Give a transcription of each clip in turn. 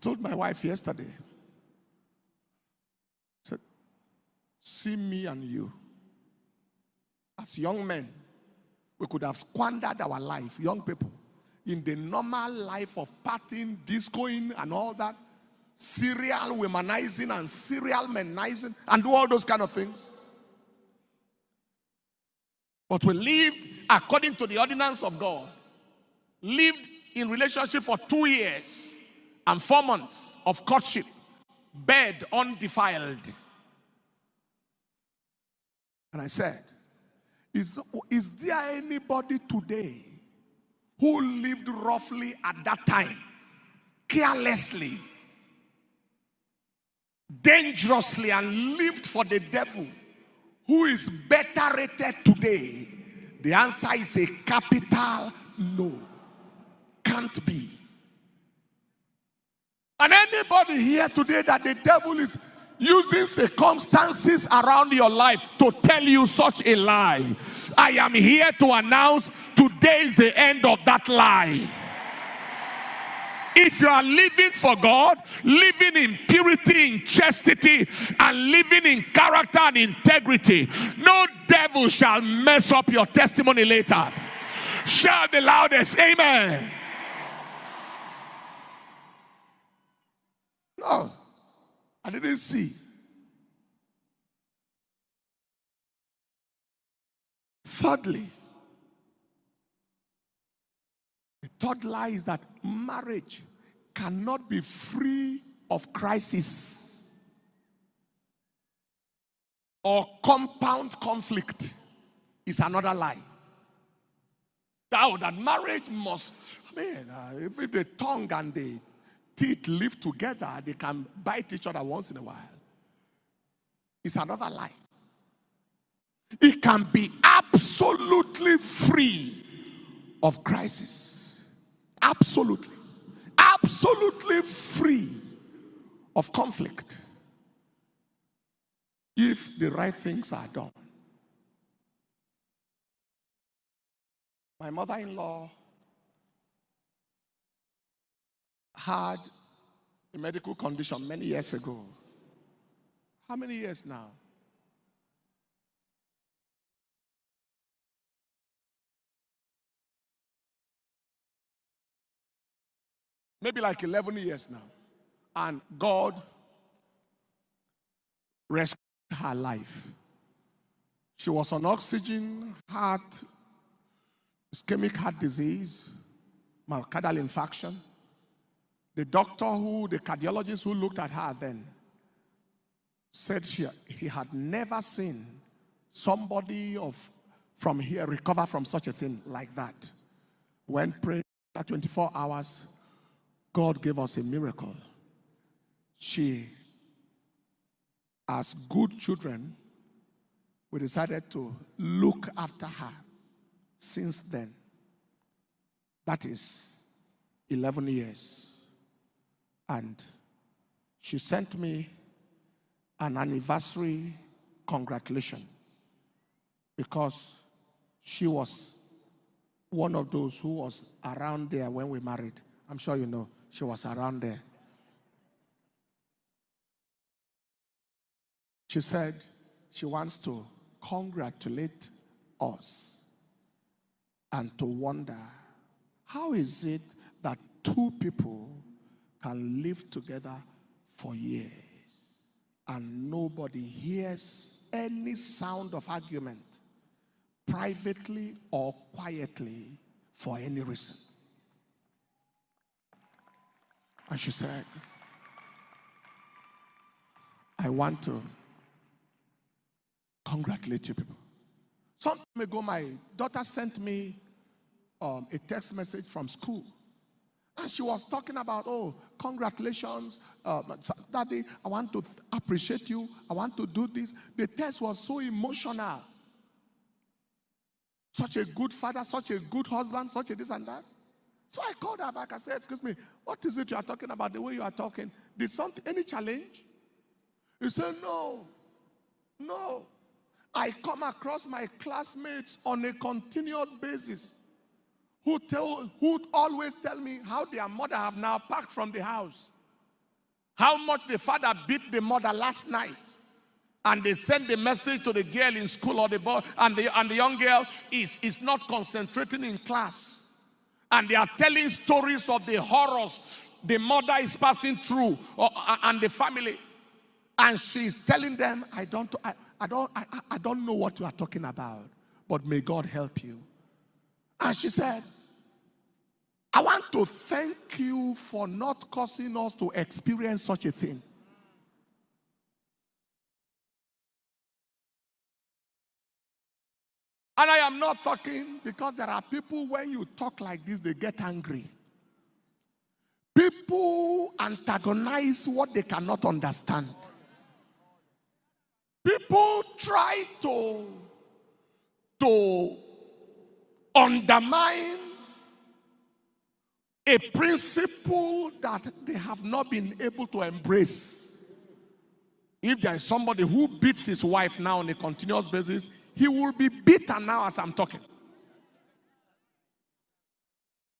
Told my wife yesterday, said, see me and you. As young men, we could have squandered our life, young people, in the normal life of partying, discoing, and all that, serial womanizing and serial menizing, and do all those kind of things. But we lived according to the ordinance of God. Lived in relationship for 2 years and 4 months of courtship, bed undefiled. And I said, is there anybody today who lived roughly at that time, carelessly, dangerously, and lived for the devil, who is better rated today? The answer is a capital no. Can't be. And anybody here today that the devil is using circumstances around your life to tell you such a lie, I am here to announce today is the end of that lie. If you are living for God, living in purity, in chastity, and living in character and integrity, no devil shall mess up your testimony later. Shout the loudest, amen. No, I didn't see. Thirdly, the third lie is that marriage cannot be free of crisis or compound conflict. Is another lie. That marriage must, if the tongue and the teeth live together, they can bite each other once in a while. It's another lie. It can be absolutely free of crisis. Absolutely. Absolutely free of conflict if the right things are done. My mother-in-law had a medical condition many years ago. How many years now? Maybe like 11 years now. And God rescued her life. She was on oxygen, ischemic heart disease, myocardial infarction. The cardiologist who looked at her then said he had never seen somebody from here recover from such a thing like that. When prayed for 24 hours, God gave us a miracle. As good children, we decided to look after her since then. That is 11 years. And she sent me an anniversary congratulation because she was one of those who was around there when we married. I'm sure you know, she was around there. She said she wants to congratulate us and to wonder, how is it that two people can live together for years and nobody hears any sound of argument, privately or quietly, for any reason? And she said, I want to congratulate you people. Some time ago, my daughter sent me a text message from school. And she was talking about, congratulations, Daddy, I want to appreciate you. I want to do this. The text was so emotional. Such a good father, such a good husband, such a this and that. So I called her back. I said, excuse me, what is it you are talking about, the way you are talking? Did any challenge? He said, no. I come across my classmates on a continuous basis who always tell me how their mother have now packed from the house how much the father beat the mother last night. And they send the message to the girl in school or the boy, and the young girl is not concentrating in class. And they are telling stories of the horrors the mother is passing through, and the family. And she's telling them, I don't know what you are talking about, but may God help you. And she said, I want to thank you for not causing us to experience such a thing. And I am not talking because there are people, when you talk like this, they get angry. People antagonize what they cannot understand. People try to undermine a principle that they have not been able to embrace. If there is somebody who beats his wife now on a continuous basis, he will be beaten now as I'm talking.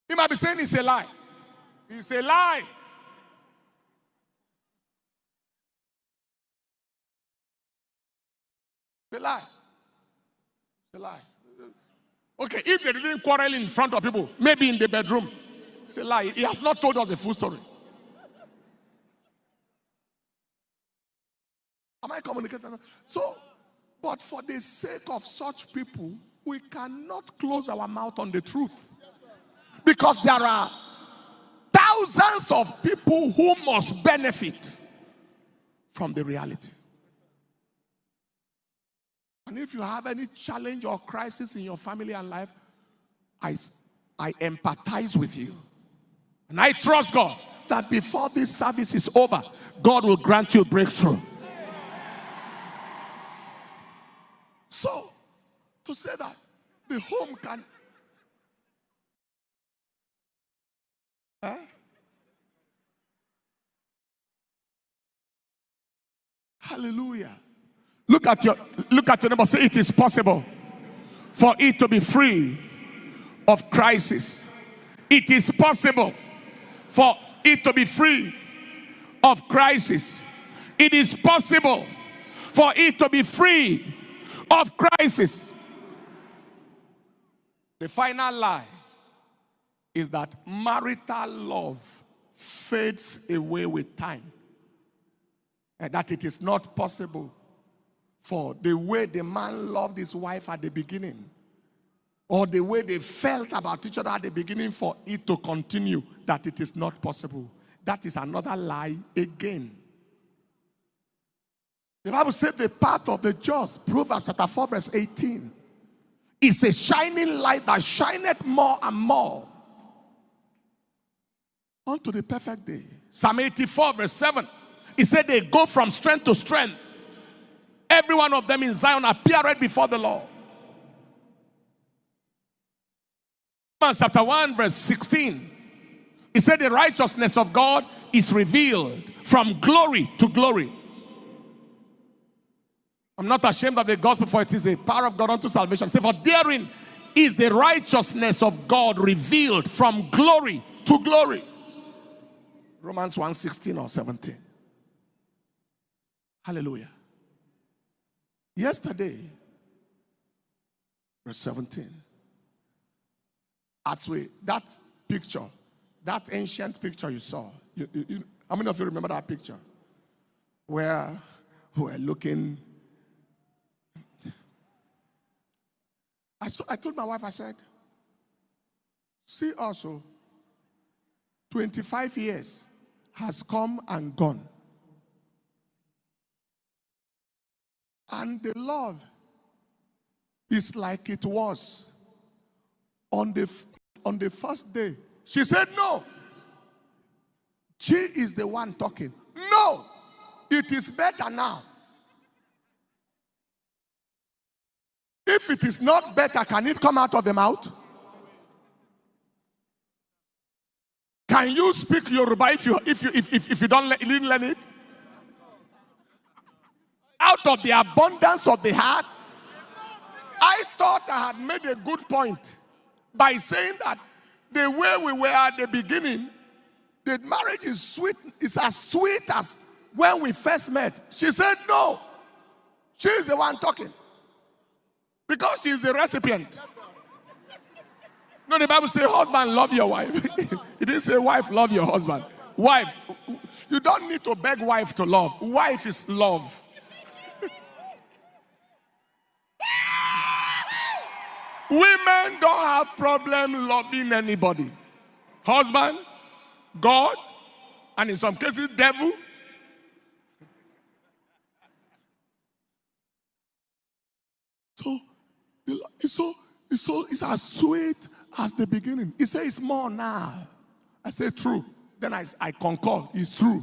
He might be saying it's a lie. It's a lie. It's a lie. It's a lie. Okay, if they didn't quarrel in front of people, maybe in the bedroom, it's a lie. He has not told us the full story. Am I communicating? So, but for the sake of such people, we cannot close our mouth on the truth. Because there are thousands of people who must benefit from the reality. And if you have any challenge or crisis in your family and life, I empathize with you. And I trust God that before this service is over, God will grant you breakthrough. So, to say that the home can... Hallelujah. Look at your neighbor. Say, it is possible for it to be free of crisis. It is possible for it to be free of crisis. It is possible for it to be free of crisis. The final lie is that marital love fades away with time, and that it is not possible for the way the man loved his wife at the beginning, or the way they felt about each other at the beginning, for it to continue, that it is not possible. That is another lie again. The Bible said the path of the just, Proverbs chapter 4 verse 18, is a shining light that shineth more and more unto the perfect day. Psalm 84 verse 7, it said they go from strength to strength. Every one of them in Zion appeareth before the Lord. Romans chapter 1 verse 16, it said the righteousness of God is revealed from glory to glory. I'm not ashamed of the gospel, for it is a power of God unto salvation. Say, for therein is the righteousness of God revealed from glory to glory. Romans 1:16 or 17. Hallelujah. Yesterday, verse 17. That picture, that ancient picture you saw, how many of you remember that picture? Where we're looking. I told my wife, I said, see also, 25 years has come and gone. And the love is like it was on the first day. She said, no. She is the one talking. No, it is better now. If it is not better, can it come out of the mouth? Can you speak Yoruba if you didn't learn it? Out of the abundance of the heart. I thought I had made a good point by saying that the way we were at the beginning The marriage is sweet. It's as sweet as when we first met. She said no. She's the one talking. Because she's the recipient. No, the Bible says, husband, love your wife. It didn't say, wife, love your husband. Wife, you don't need to beg wife to love. Wife is love. Women don't have problem loving anybody. Husband, God, and in some cases, devil. So it's as sweet as the beginning. He says it's more now. I say true. Then I concur. It's true.